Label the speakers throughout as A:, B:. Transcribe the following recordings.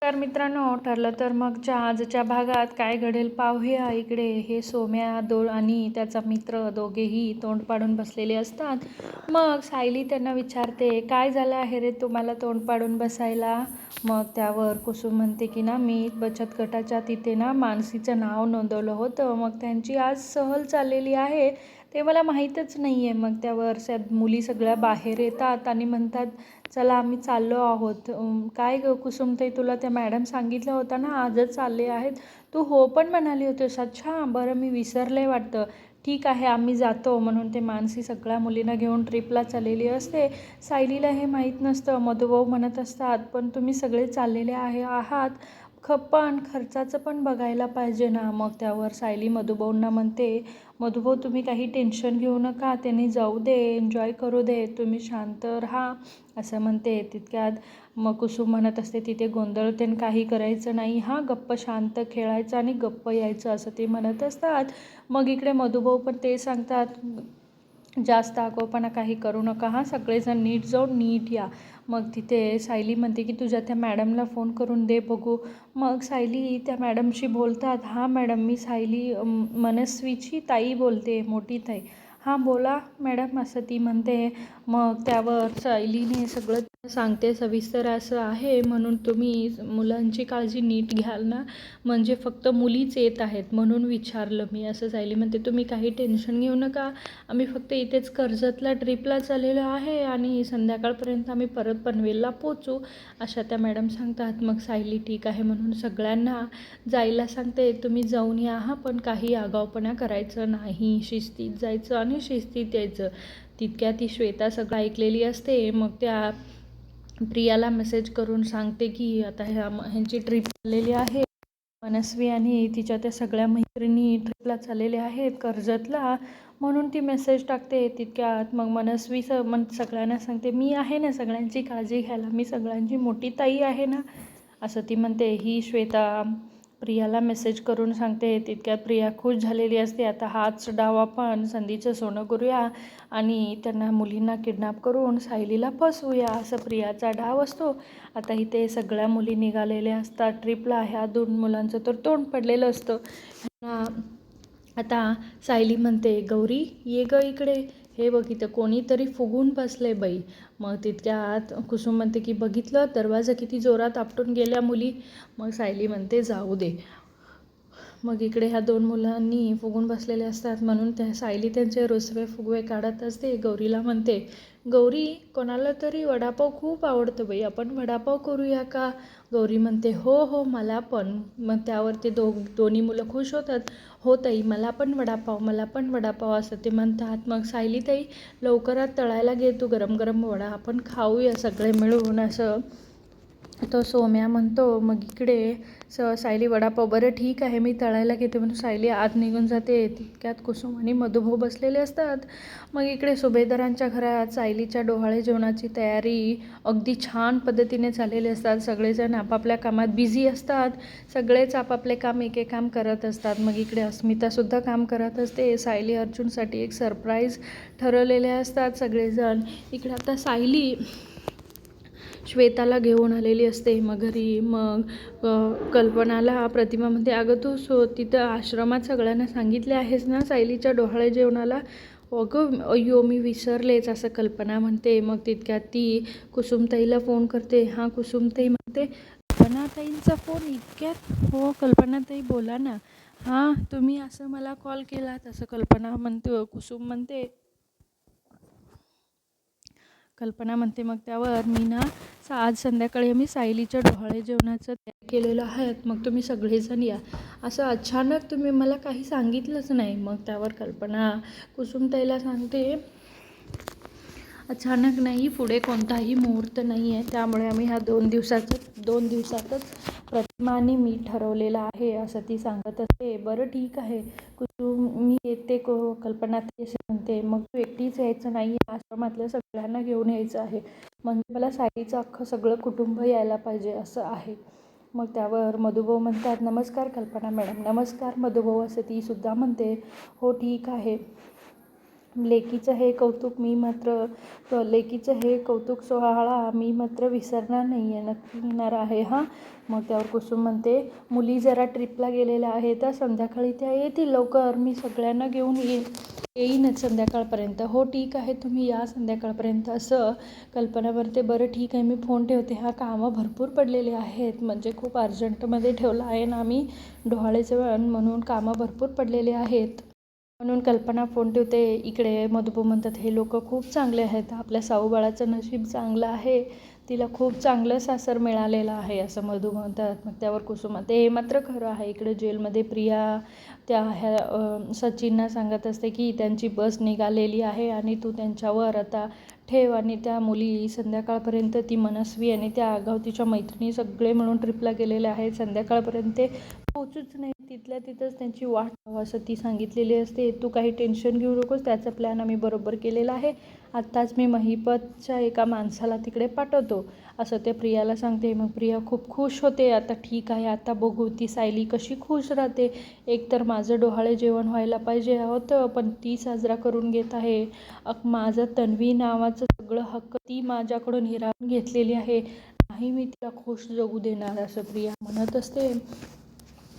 A: तर मित्रांनो, ठरलं तर मगच्या आजच्या भागात काय घडेल पाहूया. इकडे हे सोम्या आणि त्याचा मित्र दोघेही तोंड पाडून बसलेले असतात. मग सायली त्यांना विचारते, काय झालं आहे रे तुम्हाला तोंड पाडून बसायला? मग त्यावर कुसुम म्हणते की ना, मी बचत गटाच्या तिथे ना मानसीचं नाव नोंदवलं होतं. मग त्यांची आज सहल चाललेली आहे, ते मला माहीतच नाही आहे. मग त्यावर मुली सगळ्या बाहेर येतात आणि म्हणतात, चला आम्ही चाललो आहोत. काय गं कुसुमताई, तुला त्या मॅडम सांगितलं होतं ना आजच चालले आहेत? तू हो पण म्हणाली होतीस. अच्छा, बरं मी विसरले वाटतं. ठीक आहे, आम्ही जातो. म्हणून ते मानसी सगळ्या मुलींना घेऊन ट्रिपला चाललेली असते. सायलीला हे माहीत नसतं. मधुभाऊ म्हणत असतात, पण तुम्ही सगळे चाललेले आहात, पण खर्चाचं पण बघायला पाहिजे ना. मग त्यावर सायली मधुभाऊंना म्हणते, मधुभाऊ तुम्ही काही टेन्शन घेऊ नका, त्यांनी जाऊ दे, एन्जॉय करू दे, तुम्ही शांत राहा असं म्हणते. तितक्यात मग कुसुम म्हणत असते, तिथे गोंधळ ते काही करायचं नाही, हां गप्प शांत खेळायचं आणि गप्प यायचं असं ते म्हणत असतात. मग इकडे मधुभाऊ पण ते सांगतात, जास्त आगाऊपणा काही करू नका, हां सगळेजण नीट जाऊन नीट या. मग तिथे सायली म्हणते की तुझ्या त्या मॅडमला फोन करून दे बघू. मग सायली त्या मॅडमशी बोलतात. हां मॅडम, मी सायली मनस्वीची ताई बोलते, मोठी ताई. हां बोला मॅडम असं ती म्हणते. मग त्यावर सायलीने सगळं सांगते सविस्तर, असं आहे म्हणून तुम्ही मुलांची काळजी नीट घ्याल ना, म्हणजे फक्त मुलीच येत आहेत म्हणून विचारलं मी असं सायली म्हणते. तुम्ही काही टेन्शन घेऊ नका, आम्ही फक्त इथेच कर्जतला ट्रिपला चाललेलो आहे आणि संध्याकाळपर्यंत आम्ही परत पनवेलला पोचू अशा त्या मॅडम सांगतात. मग सायली ठीक आहे म्हणून सगळ्यांना जायला सांगते. तुम्ही जाऊन या हां, पण काही आगाऊपणा करायचं नाही, शिस्तीत जायचं आणि शिस्तीत यायचं. तितक्या ती श्वेता सगळं ऐकलेली असते. मग त्या प्रियाला मेसेज करून सांगते की आता ह्यांची ट्रिप चाललेली आहे, मनस्वी आणि तिच्या त्या सगळ्या मैत्रिणी ट्रिपला चाललेल्या आहेत कर्जतला, म्हणून ती मेसेज टाकते. तितक्यात मग मनस्वी सगळ्यांना सांगते, मी आहे ना सगळ्यांची काळजी घ्यायला, मी सगळ्यांची मोठी ताई आहे ना असं ती म्हणते. ही श्वेता प्रियाला मेसेज करून सांगते. तितक्यात प्रिया खुश झालेली असते. आता हाच डाव आपण संधीचं सोनं करूया आणि त्यांना मुलींना किडनॅप करून सायलीला फसवूया असं प्रियाचा डाव असतो. आता इथे सगळ्या मुली निघालेल्या असतात ट्रिपला. ह्या दोन मुलांचं तर तोंड पडलेलं असतं. आता सायली म्हणते, गौरी ये ग इकडे, हे बघ इथं कोणीतरी फुगून बसले बाई. मग तितक्यात कुसुम म्हणते की बघितलं, दरवाजा किती जोरात आपटून गेल्या मुली. मग सायली म्हणते जाऊ दे. मग इकडे ह्या दोन मुलांनी फुगून बसलेले असतात म्हणून त्या सायली त्यांचे रुसवे फुगवे काढत असते. गौरीला म्हणते, गौरी कोणाला तरी वडापाव खूप आवडतं बाई, आपण वडापाव करूया का? गौरी म्हणते, हो हो मला पण. मग त्यावर ते दोन्ही मुलं खुश होतात. हो ताई, मला पण वडापाव, मला पण वडापाव असं ते म्हणतात. मग सायली ताई लवकरात तळायला घे तू गरम गरम वडा, आपण खाऊया सगळे मिळून असं तो सोम्या म्हणतो. मग इकडे सायली वडापाव, बरं ठीक आहे मी तळायला घेते म्हणून सायली आत निघून जाते. तितक्यात कुसुम आणि मधुभाऊ बसलेले असतात. मग इकडे सुभेदारांच्या घरात सायलीच्या डोहाळे जेवणाची तयारी अगदी छान पद्धतीने चाललेली असतात. सगळेजण आपापल्या कामात बिझी असतात. सगळेच आपापले काम एकेकाम करत असतात. मग इकडे अस्मितासुद्धा काम करत असते. सायली अर्जुनसाठी एक सरप्राईज ठरवलेले असतात सगळेजण. इकडे आता सायली श्वेताला घेऊन आलेली असते मग घरी. मग कल्पनाला प्रतिमा म्हणते, अगं तू तिथं आश्रमात सगळ्यांना सांगितले आहेस ना सायलीच्या डोहाळे जेवणाला? अगं अय्यो मी विसरलेच असं कल्पना म्हणते. मग तितक्यात ती कुसुमताईला फोन करते. हां कुसुमताई म्हणते, कल्पनाताईंचा फोन इतक्यात? हो कल्पनाताई बोला ना. हां तुम्ही असं मला कॉल केलात असं कल्पना म्हणते. कल्पना म्हणते मग त्यावर, मी ना आज संध्याकाळी आम्ही सायलीच्या डोहाळे जेवणाचं तयार केलेलं आहे, मग तुम्ही सगळेजण या. असं अचानक तुम्ही मला काही सांगितलंच नाही. मग त्यावर कल्पना कुसुमताईला सांगते, अचानक नाही, पुढे कोणताही मुहूर्त नाही आहे, त्यामुळे आम्ही ह्या 2 दिवसातच प्रतिमा आणि मी ठरवलेलं आहे असं ती सांगत असते. बरं ठीक आहे कुसुम, मी येते. कल्पना असे म्हणते. मग तू एकटीच यायचं नाही, आश्रमातल्या सगळ्यांना घेऊन यायचं आहे, म्हणजे मला सायलीचं अख्खं सगळं कुटुंब यायला पाहिजे असं आहे. मग त्यावर मधुभाऊ म्हणतात, नमस्कार कल्पना मॅडम. नमस्कार मधुभाऊ असं ती सुद्धा म्हणते. हो ठीक आहे. लेकीचं हे कौतुक मी मात्र लेकीचं हे कौतुक सोहळा मी मात्र विसरणार नाही आहे, नक्की येणार आहे हां. मग त्यावर कुसुम म्हणते, मुली जरा ट्रिपला गेलेल्या आहेत तर संध्याकाळी त्या येतील लवकर, मी सगळ्यांना घेऊन येईनच संध्याकाळपर्यंत. हो ठीक आहे, तुम्ही या संध्याकाळपर्यंत असं कल्पना म्हणते. बरं ठीक आहे, मी फोन ठेवते, हा कामं भरपूर पडलेले आहेत, म्हणजे खूप अर्जंटमध्ये ठेवलं आहे ना मी डोहाळे जेवण, म्हणून कामं भरपूर पडलेले आहेत, म्हणून कल्पना फोन ठेवते. इकडे मधुभाऊ म्हणतात, हे लोक खूप चांगले आहेत, आपल्या साऊबाळाचं नशीब चांगलं आहे, तिला खूप चांगलं सासर मिळालेलं आहे असं मधू म्हणतात. मग त्यावर कुसुम म्हणते, हे मात्र खरं आहे. इकडे जेलमध्ये प्रिया त्या सचिनना सांगत असते की त्यांची बस निघालेली आहे आणि तू त्यांच्यावर आता ठेव, आणि त्या मुली संध्याकाळपर्यंत ती मनस्वी आणि त्या आगाऊ तिच्या मैत्रिणी सगळे म्हणून ट्रिपला गेलेले आहेत, संध्याकाळपर्यंत पोहोचूच नाही, तिथल्या तिथंच त्यांची वाट लाव असं ती सांगितलेली असते. तू काही टेन्शन घेऊ नकोस, त्याचा प्लॅन आम्ही बरोबर केलेला आहे, आत्ताच मी महिपतच्या एका माणसाला तिकडे पाठवतो असं ते प्रियाला सांगते. मग प्रिया खूप खुश होते. आता ठीक आहे, आता बघू ती सायली कशी खुश राहते. एकतर माझं डोहाळे जेवण व्हायला पाहिजे होतं, पण ती साजरा करून घेत आहे. माझं तन्वी नावाचं सगळं हक्क ती माझ्याकडून हिरावून घेतलेली आहे, नाही मी तिला खुश जगू देणार असं प्रिया म्हणत असते.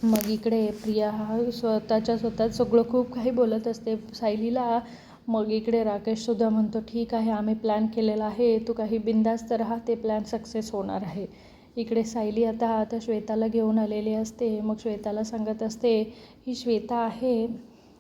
A: मग इकडे प्रिया स्वतः सगळं खूप काही बोलत असते सायलीला. मग इकडे राकेशसुद्धा म्हणतो, ठीक आहे, आम्ही प्लॅन केलेला आहे, तू काही बिंदास्त राहा, ते प्लॅन सक्सेस होणार आहे. इकडे सायली आता श्वेताला घेऊन आलेली असते. मग श्वेताला सांगत असते, ही श्वेता आहे.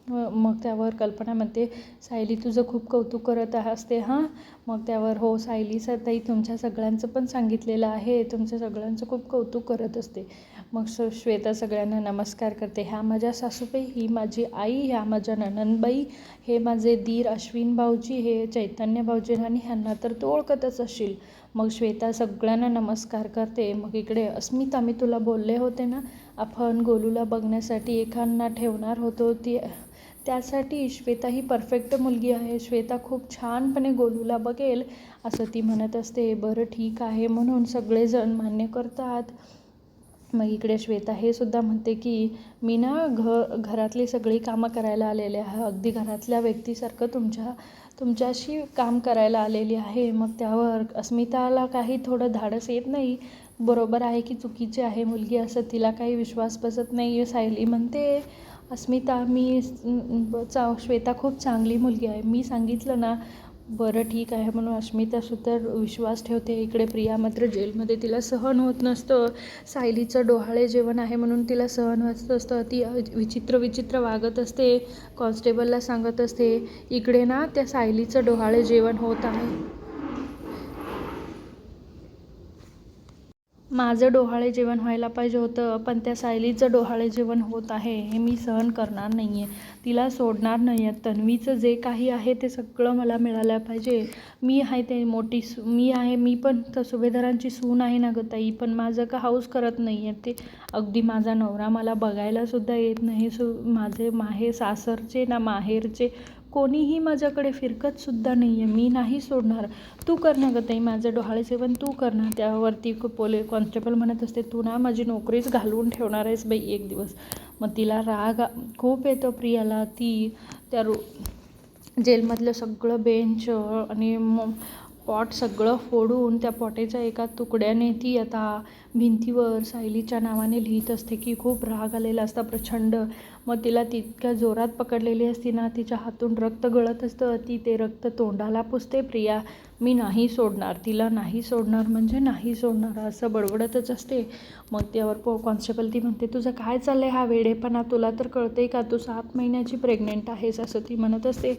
A: मग त्यावर कल्पना म्हणते, सायली तुझं खूप कौतुक करत असते हां. मग त्यावर हो सायली ताई, तुमच्या सगळ्यांचं पण सांगितलेलं आहे, तुमच्या सगळ्यांचं खूप कौतुक करत असते. मग श्वेता सगळ्यांना नमस्कार करते. ह्या माझ्या सासूबाई, ही माझी आई, ह्या माझ्या नणंदबाई, हे माझे दीर अश्विन भाऊजी, हे चैतन्य भाऊजी, आणि ह्यांना तर तू ओळखतच असशील. मग श्वेता सगळ्यांना नमस्कार करते. मग इकडे अस्मिता, मी तुला बोलले होते ना आपण गोलूला बघण्यासाठी एकांना ठेवणार होतो, त्यासाठी श्वेता ही परफेक्ट मुलगी आहे, श्वेता खूप छानपणे गोलूला बघेल असं ती म्हणत असते. बरं ठीक आहे म्हणून सगळेजण मान्य करतात. मग इकडे श्वेता हे सुद्धा म्हणते की मी ना घरातली सगळी कामं करायला आलेले आहे, अगदी घरातल्या व्यक्तीसारखं तुमच्याशी काम करायला आलेली आहे. मग त्यावर अस्मिताला काही थोडं धाडस येत नाही, बरोबर आहे की चुकीचे आहे मुलगी असं तिला काही विश्वास बसत नाही. सायली म्हणते, अस्मिता श्वेता खूप चांगली मुलगी आहे, मी सांगितलं ना. बरं ठीक आहे म्हणून अस्मितासुद्धा विश्वास ठेवते. इकडे प्रिया मात्र जेलमध्ये तिला सहन होत नसतं, सायलीचं डोहाळे जेवण आहे म्हणून तिला सहन होत असतं. ती विचित्र वागत असते, कॉन्स्टेबलला सांगत असते, इकडे ना त्या सायलीचं डोहाळे जेवण होत आहे, माझं डोहाळे जेवण व्हायला पाहिजे होतं, पण त्या सायलीचं डोहाळे जेवण होत आहे, हे मी सहन करणार नाही आहे, तिला सोडणार नाही आहे. तन्वीचं जे काही आहे ते सगळं मला मिळालं पाहिजे. मी आहे ते मोठी मी पण तर सुभेदारांची सून आहे ना गं ताई, पण माझं का हौस करत नाही आहे ते. अगदी माझा नवरा मला बघायलासुद्धा येत नाही, माझे सासरचे ना माहेरचे कोणीही माझ्याकडे फिरकतसुद्धा नाही आहे, मी नाही सोडणार. तू कर ना गं ताई, माझं डोहाळे जेवण तू कर ना. त्यावरती कॉन्स्टेबल म्हणत असते, तू ना माझी नोकरीच घालवून ठेवणार आहेस बाई एक दिवस. मग तिला राग खूप येतो प्रियाला. ती त्या जेलमधलं सगळं बेंच आणि पॉट सगळं फोडून त्या पॉटेच्या एका तुकड्याने ती आता भिंतीवर सायलीच्या नावाने लिहित असते की खूप राग आलेला असता प्रचंड. मग तिला तितक्या जोरात पकडलेली असती ना, तिच्या हातून रक्त गळत असतं, ती ते रक्त तोंडाला पुसते. प्रिया मी नाही सोडणार, तिला नाही सोडणार म्हणजे नाही सोडणार असं बडबडतच असते. मग त्यावर कॉन्स्टेबल ती म्हणते, तुझं काय चाललंय हा वेडेपणा, तुला तर कळतंय का, तू 7 महिन्याची प्रेग्नेंट आहेस असं ती म्हणत असते.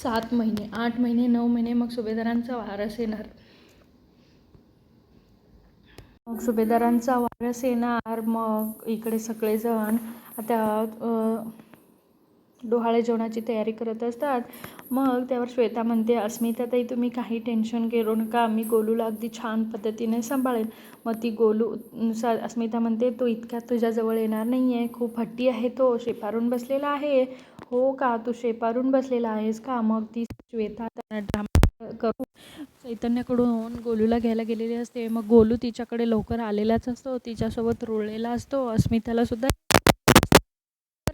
A: 7 महिने, 8 महिने, 9 महिने, मग सुभेदारांचा वारस येणार. मग इकडे सगळेजण आता डोहाळे जेवणाची तयारी करत असतात. मग त्यावर श्वेता म्हणते, अस्मिता ताई तुम्ही काही टेन्शन घेऊ नका, मी गोलूला अगदी छान पद्धतीने सांभाळेन. मग ती अस्मिता म्हणते, तो इतक्या तुझ्याजवळ येणार नाही आहे, खूप हट्टी आहे, तो शेपारून बसलेला आहे. हो का, तू शेपारून बसलेला आहेस का. मग ती श्वेता त्यांना ड्रामा करून चैतन्याकडून गोलूला घ्यायला गेलेली असते. मग गोलू तिच्याकडे लवकर आलेलाच असतो, तिच्यासोबत रुळलेला असतो. अस्मिताला सुद्धा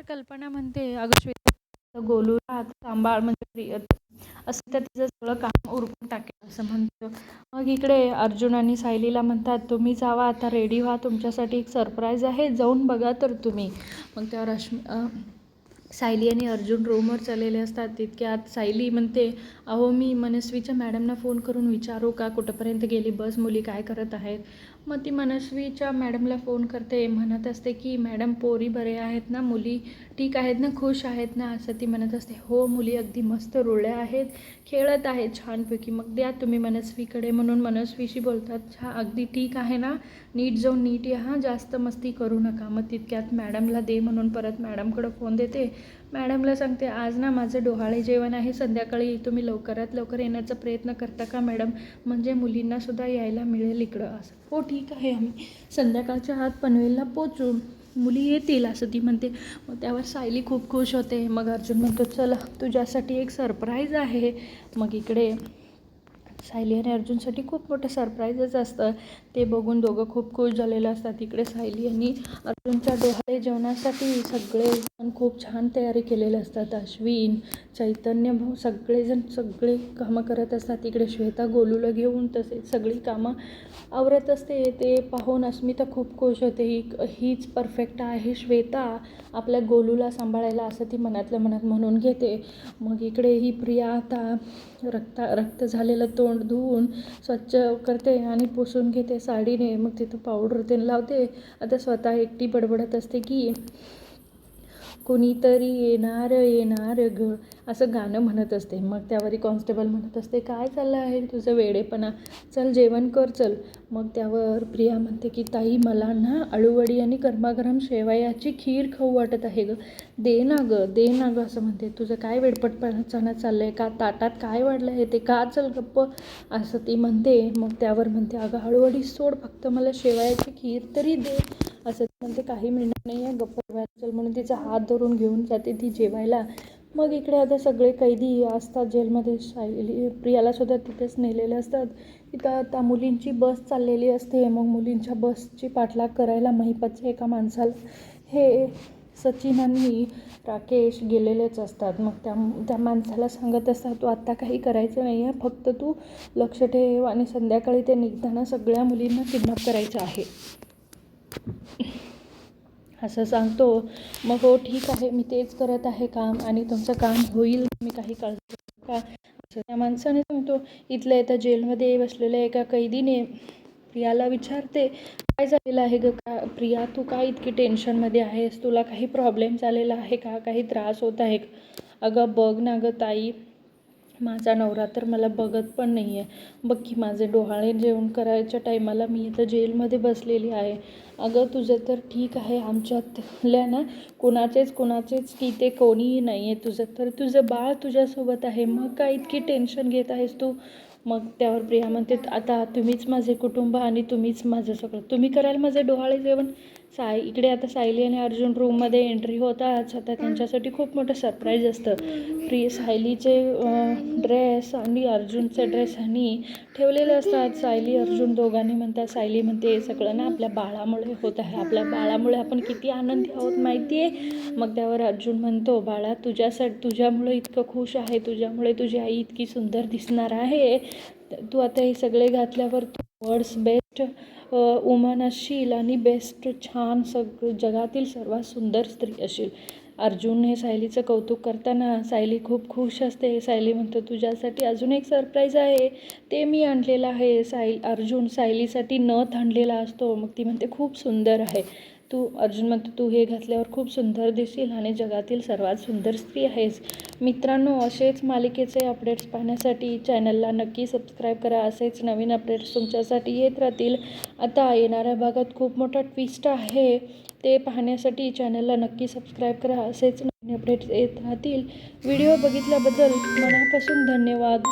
A: कल्पना म्हणते, अगं श्वेता गोलूला सांभाळ, म्हणजे असं तर तिचं सगळं काम उरकून टाकेल असं म्हणतो. मग इकडे अर्जुन आणि सायलीला म्हणतात, तुम्ही जावा आता, रेडी व्हा, तुमच्यासाठी एक सरप्राईज आहे, जाऊन बघा तर तुम्ही. मग त्यावर सायली आणि अर्जुन रूमवर चाललेले असतात. तितक्यात सायली म्हणते, अहो मी मनस्वीच्या मॅडमना फोन करून विचारू का कुठंपर्यंत गेली बस, मुली काय करत आहेत. मग ती मनस्वीच्या मॅडमला फोन करते, म्हणत असते की मॅडम पोरी बरे आहेत ना, मुली ठीक आहेत ना, खुश आहेत ना, असं ती म्हणत असते. हो मुली अगदी मस्त रुळल्या आहेत, खेळत आहेत छानपैकी, मग द्या तुम्ही मनस्वीकडे, म्हणून मनस्वीशी बोलतात. अगदी ठीक आहे ना, नीट जाऊन नीट या हां, जास्त मस्ती करू नका. मग तितक्यात मॅडमला दे म्हणून परत मॅडमकडं फोन देते. मॅडमला सांगते, आज ना माझं डोहाळे जेवण आहे संध्याकाळी, तुम्ही लवकरात लवकर येण्याचा प्रयत्न करता का मॅडम, म्हणजे मुलींनासुद्धा यायला मिळेल इकडं. असं हो ठीक आहे, आम्ही संध्याकाळच्या आत पनवेलला पोचू, मुली येतील असं ती म्हणते. मग त्यावर सायली खूप खुश होते. मग अर्जुन म्हणतो, चला तुझ्यासाठी एक सरप्राईज आहे. मग इकडे सायली आणि अर्जुनसाठी खूप मोठं सरप्राईजच असतं. ते बघून दोघं खूप खुश झालेलं असतात. इकडे सायली आणि अर्जुनच्या डोहाळे जेवणासाठी सगळेजण खूप छान तयारी केलेले असतात. अश्विन, चैतन्य भाऊ सगळेजण सगळे कामं करत असतात. इकडे श्वेता गोलूला घेऊन तसेच सगळी कामं आवरत असते. ते पाहून अस्मिता खूप खुश होते. हीच परफेक्ट आहे श्वेता आपल्या गोलूला सांभाळायला, असं ती मनातल्या मनात म्हणून घेते. मग इकडे ही प्रिया आता रक्त झालेलं तोंड धुवून स्वच्छ करते आणि पुसून घेते साडीने. मग तिथं पावडर ते लावते. आता स्वतः एकटी बडबडत असते की कोणीतरी येणार येणार ग, असं गाणं म्हणत असते. मग त्यावरी कॉन्स्टेबल म्हणत असते, काय चाललं आहे तुझं वेडेपणा, चल जेवण कर चल. मग त्यावर प्रिया म्हणते की ताई मला ना अळूवडी आणि गरमागरम शेवयाची खीर खाऊ वाटत आहे ग, दे ना ग दे ना ग, असं म्हणते. तुझं काय वेडपटपणा चाललं आहे का, ताटात काय वाढलं आहे ते का, चल गप्प, असं ती म्हणते. मग त्यावर म्हणते, अगं अळूवडी सोड, फक्त मला शेवयाची खीर तरी दे, असं म्हणते. काही मिळणार नाही आहे, गप्प चल, म्हणून तिचा हात धरून घेऊन जाते ती जेवायला. मग इकडे आता सगळे कैदी असतात जेलमध्ये. प्रियालासुद्धा तिथेच नेलेले असतात. तिथं आता मुलींची बस चाललेली असते. मग मुलींच्या बसची पाठलाग करायला महिपाच्या एका माणसाला हे सचिन आणि राकेश गेलेलेच असतात. मग त्या माणसाला सांगत असतात, तू आत्ता काही करायचं नाही आहे, फक्त तू लक्ष ठेव आणि संध्याकाळी ते निघताना सगळ्या मुलींना किडनॅप करायचं आहे, असं सांगतो. मग हो ठीक आहे, मी तेच करत आहे काम आणि तुमचं काम होईल, मी काही काळजी नका, असं त्या माणसाने सांगतो. इथल्या इथं जेलमध्ये बसलेल्या एका कैदीने प्रियाला विचारते, काय झालेलं आहे ग का प्रिया, तू काय इतकी टेन्शनमध्ये आहेस, तुला काही प्रॉब्लेम झालेला आहे का, काही त्रास होत आहे का. अगं बघ ना गं ताई, माझा नवरा तर मला बघत पण नाही आहे, बघ की माझे डोहाळे जेवण करायच्या टायमाला मी इथं जेलमध्ये बसलेली आहे. अगं तुझं तर ठीक आहे, आमच्यातल्या ना कोणाचेच की ते कोणीही नाही आहे, तुझं बाळ तुझ्यासोबत आहे, मग काय इतकी टेन्शन घेत आहेस तू. मग त्यावर प्रिया म्हणते, आता तुम्हीच माझे कुटुंब आणि तुम्हीच माझं सगळं, तुम्ही कराल माझे डोहाळे जेवण. इकडे आता सायली आणि अर्जुन रूममध्ये एंट्री होतात. आता त्यांच्यासाठी खूप मोठं सरप्राईज असतं. सायलीचे ड्रेस आणि अर्जुनचे ड्रेस आणि ठेवलेले असतात. सायली अर्जुन दोघांनी म्हणतात, सायली म्हणते, सगळं ना आपल्या बाळामुळे होत आहे, आपल्या बाळामुळे आपण किती आनंदी आहोत माहिती आहे. मग त्यावर अर्जुन म्हणतो, बाळा तुझ्यामुळे इतकं खुश आहे, तुझ्यामुळे तुझी आई इतकी सुंदर दिसणार आहे, तू आता हे सगळे घातल्यावर तू वर्ल्ड्स बेस्ट वुमन असशील आणि बेस्ट छान जगातील सर्वात सुंदर स्त्री असशील. अर्जुन हे सायलीचं कौतुक करताना सायली खूप खुश असते. सायली म्हणतो, तुझ्यासाठी अजून एक सरप्राईज आहे, ते मी आणलेलं आहे. अर्जुन सायलीसाठी नथ आणलेला असतो. मग ती म्हणते, खूप सुंदर आहे, अर्जुन म्हणतो, तू हे घातल्यावर खूप सुंदर दिसशील आणि जगातील सर्वात सुंदर स्त्री आहेस. मित्रांनो, असेच मालिकेचे अपडेट्स पाहण्यासाठी चॅनलला नक्की सबस्क्राईब करा. असेच नवीन अपडेट्स तुमच्यासाठी येत राहतील. आता येणाऱ्या भागात खूप मोठा ट्विस्ट आहे, ते पाहण्यासाठी चॅनलला नक्की सबस्क्राईब करा. असेच नवीन अपडेट्स येत राहतील. व्हिडिओ बघितल्याबद्दल मनापासून धन्यवाद.